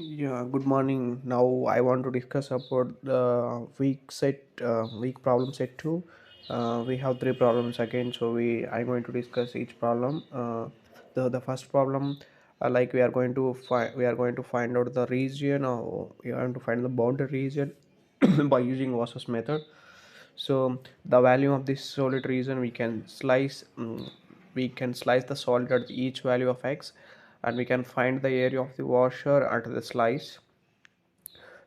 Yeah, good morning. Now I want to discuss about the week problem set two. We have three problems again, so I'm going to discuss each problem. The first problem, like we are going to find out the region, or we are going to find the boundary region by using Wasser's method. So the value of this solid region we can slice the solid at each value of x, and we can find the area of the washer at the slice.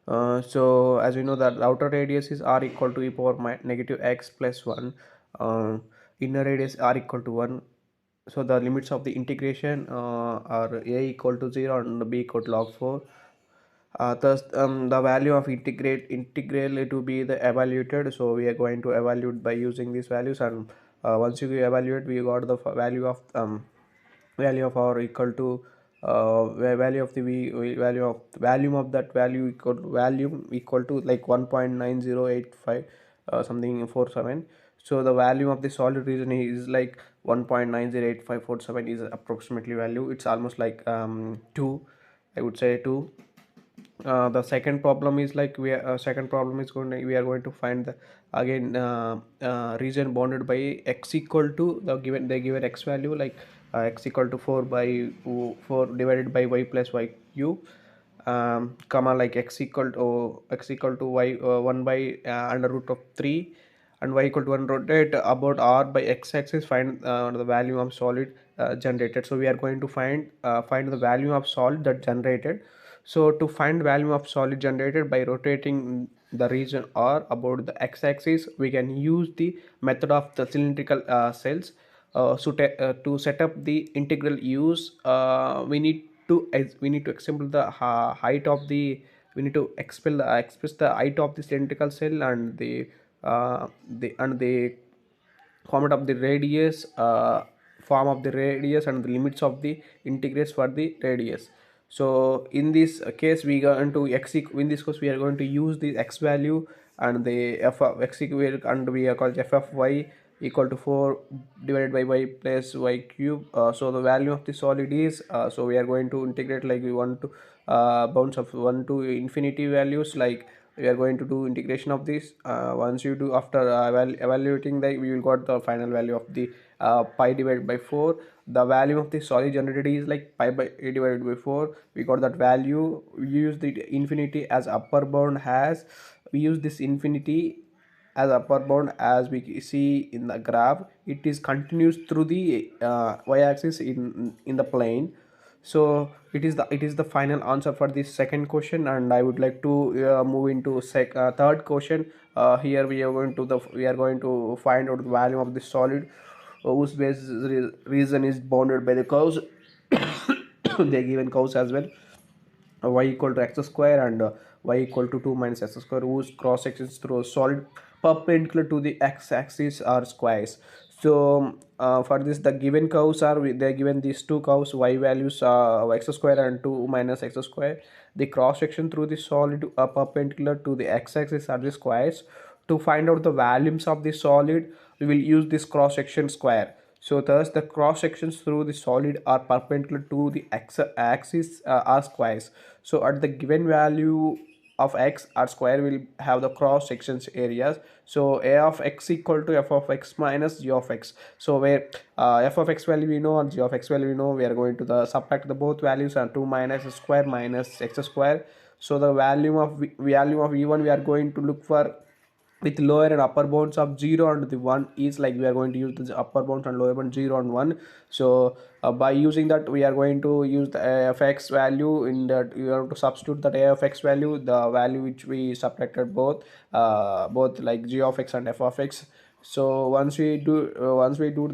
So as we know that the outer radius is r equal to e power negative x plus 1. uh, Inner radius r equal to 1. So the limits of the integration are a equal to 0 and b equal to log 4. Thus the value of integral to be the evaluated, so we are going to evaluate by using these values. And once you evaluate, we got the value of r equal to value of the value of volume of that value equal to volume equal to like 1.9085 something 47. So the value of the solid region is like 1.908547 is approximately value. It's almost like 2, I would say 2. The second problem is like second problem is we are going to find the again region bounded by x equal to they given x value, like x equal to 4 by 4 divided by y plus y cube, comma like x equal to y 1 by under root of 3, and y equal to 1. Rotate about r by x axis, find the value of solid generated. So we are going to find the value of solid that generated. So to find value of solid generated by rotating the region r about the x-axis, we can use the method of the cylindrical cells. To set up the integral use, we need to example the height of the we need to express the height of the cylindrical cell, and the format of the radius, form of the radius, and the limits of the integrals for the radius. So in this case, we go into in this case we are going to use the x value and the f of x equal, and we are called f of y equal to 4 divided by y plus y cube. So the value of the solid is, so we are going to integrate, like we want to bounds of 1 to infinity values, like we are going to do integration of this. Once you do, after evaluating that, we will got the final value of the pi divided by 4. The value of the solid generated is like pi by a divided by 4. We got that value. We use the infinity as upper bound, has we use this infinity as upper bound. As we see in the graph, it is continuous through the y-axis in the plane. So it is the final answer for this second question, and I would like to move into third question. Here we are going to find out the value of the solid whose base reason is bounded by the curves. They given curves as well, y equal to x square and y equal to 2 minus x square, whose cross sections through a solid perpendicular to the x axis are squares. So for this, the given curves are, they given these two curves, y values x square and 2 minus x square. The cross section through the solid perpendicular to the x axis are the squares. To find out the values of the solid, we will use this cross section square. So thus the cross sections through the solid are perpendicular to the x-axis are squares. So at the given value of x, our square will have the cross sections areas. So a of x equal to f of x minus g of x. So where f of x value we know and g of x value we know, we are going to the subtract the both values, and 2 minus square minus x square. So the value of e1 we are going to look for with lower and upper bounds of 0 and the 1 is, like we are going to use the upper bounds and lower bound 0 and 1. So by using that, we are going to use the fx value. In that, you have to substitute that a of x value, the value which we subtracted, both like g of x and f of x. So once we do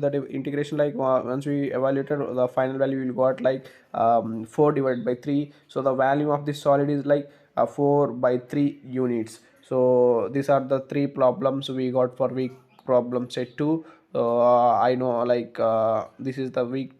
that integration, like once we evaluated, the final value will got like 4 divided by 3. So the value of this solid is like 4 by 3 units. So these are the three problems we got for week problem set 2. I know, like this is the week 2.